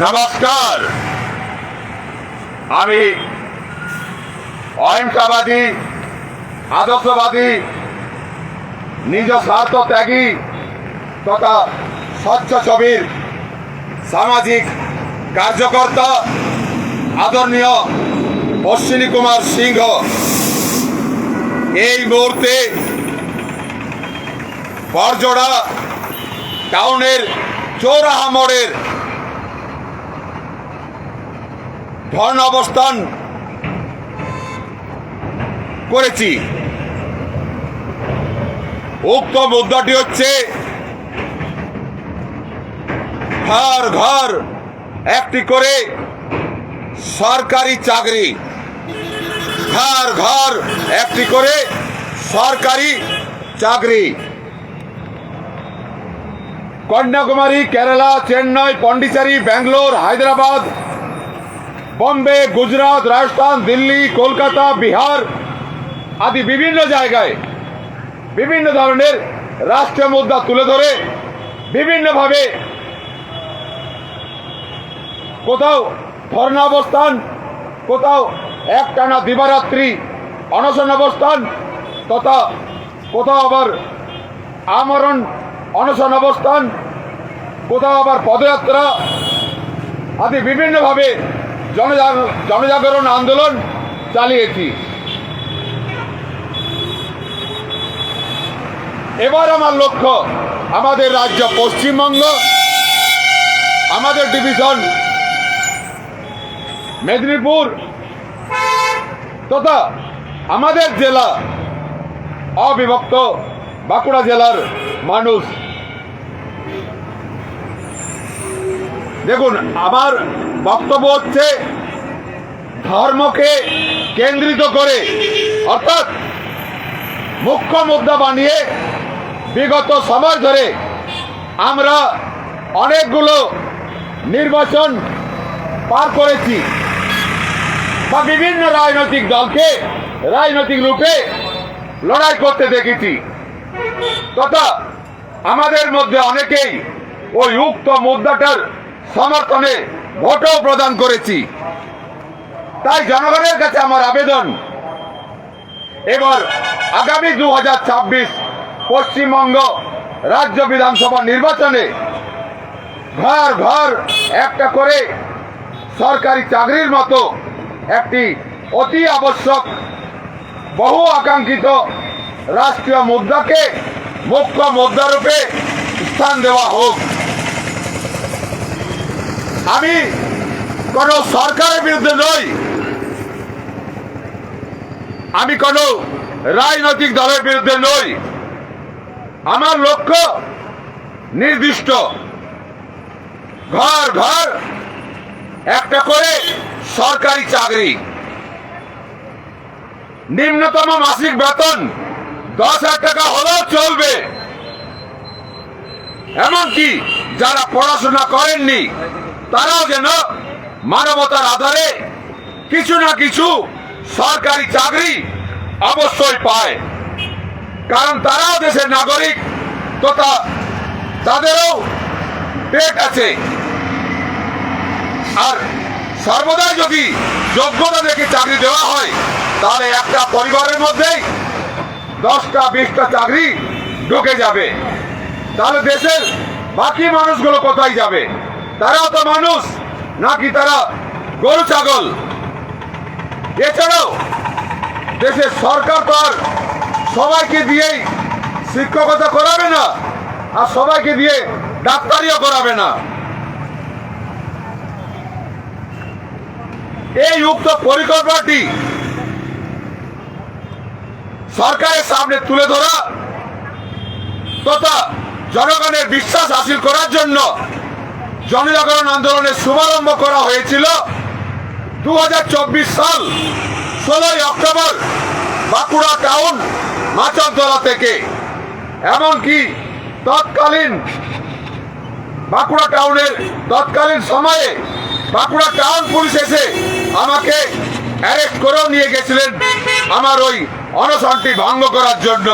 নমস্কার। আমি অহিংসাবাদী, আদর্শবাদী, নিজ স্বার্থ ত্যাগী তথা স্বচ্ছ ছবির সামাজিক কার্যকর্তা আদরণীয় অশ্বিনী কুমার সিংহ এই মুহূর্তে বরজোড়া টাউনের চৌরাহা মোড়ের ধর্ণা অবস্থান করেছি। উক্ত মুদ্রাটি হচ্ছে ঘর ঘর একটি করে সরকারি চাকরি, ঘর ঘর একটি করে সরকারি চাকরি। কন্যাকুমারী, কেরালা, চেন্নাই, পন্ডিচেরি, ব্যাঙ্গালোর, হায়দ্রাবাদ, বম্বে, গুজরাট, রাজস্থান, দিল্লি, কলকাতা, বিহার আদি বিভিন্ন জায়গায় বিভিন্ন ধরনের রাষ্ট্রীয় মুদ্রা তুলে ধরে বিভিন্নভাবে কোথাও ধর্ণা অবস্থান, কোথাও একটানা দিবারাত্রি অনশন অবস্থান, তথা কোথাও আবার আমরণ অনশন অবস্থান, কোথাও আবার পদযাত্রা আদি বিভিন্নভাবে জনজাগরণ আন্দোলন চালিয়েছি। এবার আমার লক্ষ্য আমাদের রাজ্য পশ্চিমবঙ্গ, আমাদের ডিভিশন মেদিনীপুর তথা আমাদের জেলা অবিভক্ত বাঁকুড়া জেলার মানুষ। দেখুন, আমার বক্তব্য হচ্ছে ধর্মকে কেন্দ্রিত করে, অর্থাৎ মুখ্য মুদ্রা বানিয়ে বিগত সময় ধরে আমরা অনেকগুলো নির্বাচন পার করেছি বা বিভিন্ন রাজনৈতিক দলকে রাজনৈতিক রূপে লড়াই করতে দেখেছি, তথা আমাদের মধ্যে অনেকেই ওই উক্ত মুদ্রাটার সমর্থনে ভোটও প্রদান করেছি। তাই জনগণের কাছে আমার আবেদন, এবার আগামী 2026 পশ্চিমবঙ্গ রাজ্য বিধানসভা নির্বাচনে ঘর ঘর একটা করে সরকারি চাকরির মতো একটি অতি আবশ্যক বহু আকাঙ্ক্ষিত রাষ্ট্রীয় মুদ্রাকে মুখ্য মুদ্রারূপে স্থান দেওয়া হোক। আমি কোনো সরকারের বিরুদ্ধে নই, আমি কোনো রাজনৈতিক দলের বিরুদ্ধে নই। আমার লক্ষ্য নির্দিষ্ট, ঘর ঘর একটা করে সরকারি চাকরি, নিম্নতম মাসিক বেতন 10,000 টাকা হলেও চলবে। এমনকি যারা পড়াশোনা করেননি তারাও যেন মানবতার আধারে কিছু না কিছু সরকারি চাকরি অবশ্যই পায়, কারণ তারাও দেশের নাগরিক তথা তাদেরও পেট আছে। আর সর্বদাই যদি যোগ্যতা দেখে চাকরি দেওয়া হয় তাহলে একটা পরিবারের মধ্যেই 10টা 20টা চাকরি ঢুকে যাবে। তাহলে দেশের বাকি মানুষগুলো কোথায় যাবে? তারাও তো মানুষ, নাকি তারা গরু ছাগল? এছাড়াও দেশের সরকার তো আর সবাইকে দিয়েই শিক্ষকতা করাবে না, আর সবাইকে দিয়ে ডাক্তারিও করাবে না। এই উক্ত পরিকল্পনাটি সরকারের সামনে তুলে ধরা তথা জনগণের বিশ্বাস হাসিল করার জন্য জনজাগরণ আন্দোলনের শুভারম্ভ করা হয়েছিল 2024 সাল 16ই অক্টোবর বাঁকুড়া টাউন মাচনতলা থেকে। এমনকি তৎকালীন বাঁকুড়া টাউনের তৎকালীন সময়ে বাঁকুড়া টাউন পুলিশ এসে আমাকে অ্যারেস্ট করেও নিয়ে গেছিলেন আমার ওই অনশনটি ভঙ্গ করার জন্য।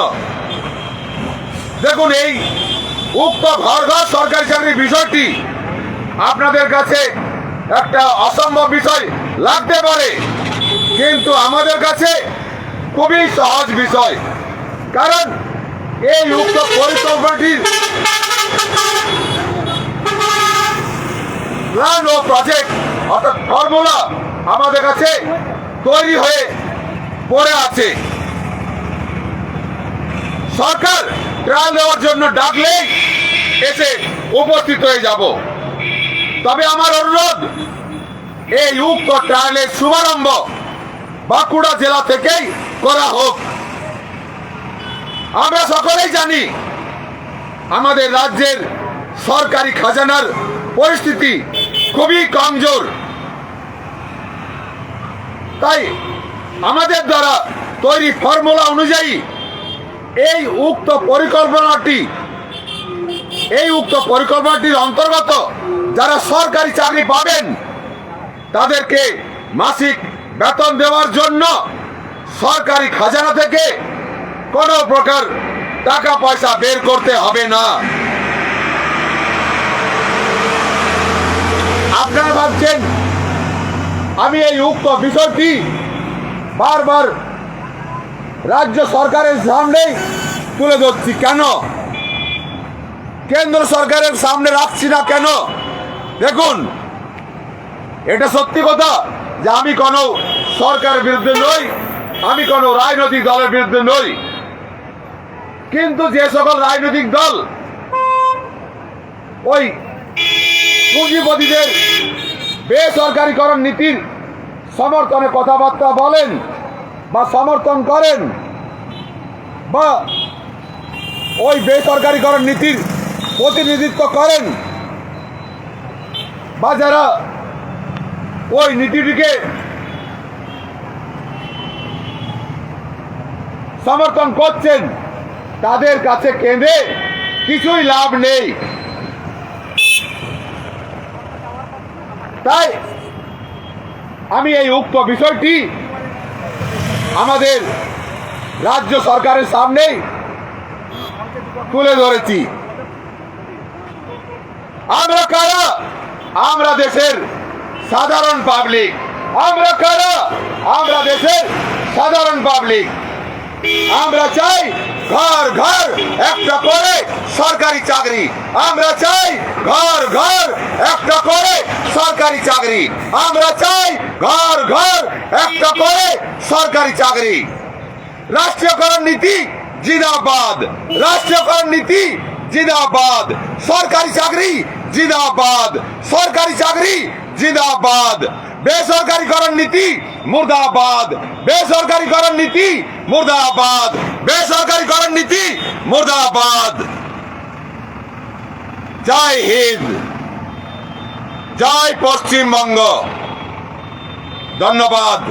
দেখুন, এই উক্ত ঘর ঘর সরকারি চাকরির বিষয়টি আপনাদের কাছে একটা অসম্ভব বিষয় লাগতে পারে, কিন্তু আমাদের কাছে খুবই সহজ বিষয়। কারণ এই উক্ত পরিকল্পনাটির প্ল্যান ও প্রজেক্ট অর্থাৎ ফর্মুলা আমাদের কাছে তৈরি হয়ে পড়ে আছে। সরকার ট্রায়াল দেওয়ার জন্য ডাকলেই এসে উপস্থিত হয়ে যাব। তবে আমার অনুরোধ, এই উক্ত ট্রায়ালের শুভারম্ভ বাঁকুড়া জেলা থেকেই করা হোক। আমরা সকলেই জানি আমাদের রাজ্যের সরকারি খাজানার পরিস্থিতি খুবই কমজোর। তাই আমাদের দ্বারা তৈরি ফর্মুলা অনুযায়ী এই উক্ত পরিকল্পনাটির অন্তর্গত যারা সরকারি চাকরি পাবেন তাদেরকে মাসিক বেতন দেওয়ার জন্য সরকারি খাজানা থেকে কোনো প্রকার টাকা পয়সা বের করতে হবে না। আপনারা ভাবছেন আমি এই উক্ত বিষয়টি বারবার রাজ্য সরকারের সামনেই তুলে ধরছি কেন, কেন্দ্র সরকারের সামনে রাখছি না কেন? দেখুন, এটা সত্যি কথা যে আমি কোনো সরকারের বিরুদ্ধে নই, আমি কোনো রাজনৈতিক দলের বিরুদ্ধে নই। কিন্তু যে সকল রাজনৈতিক দল ওই পুঁজিপতিদের বেসরকারীকরণ নীতির সমর্থনে কথাবার্তা বলেন বা সমর্থন করেন, বা ওই বেসরকারীকরণ নীতির প্রতিনিধিত্ব করেন, বা যারা ওই নীতিটিকে সমর্থন করছেন, তাদের কাছে কেঁদে কিছুই লাভ নেই। তাই আমি এই উক্ত বিষয়টি আমাদের রাজ্য সরকারের সামনেই তুলে ধরেছি। আমরা কারা? আমরা দেশের সাধারণ পাবলিক। আমরা কারা? আমরা দেশের সাধারণ পাবলিক। আমরা চাই ঘর ঘর একটা করে সরকারি চাকরি। আমরা চাই ঘর ঘর একটা করে সরকারি চাকরি। আমরা চাই ঘর ঘর একটা করে সরকারি চাকরি। রাষ্ট্রীয়করণ নীতি জিন্দাবাদ, রাষ্ট্রীয়করণ নীতি জিন্দাবাদ। সরকারি চাকরি জিন্দাবাদ, সরকারি চাকরি জিন্দাবাদ। বেসরকারীকরণ নীতি মুর্দাবাদ, বেসরকারীকরণ নীতি মুর্দাবাদ, বেসরকারীকরণ নীতি মুর্দাবাদ। জয় হিন্দ, জয় পশ্চিমবঙ্গ। ধন্যবাদ।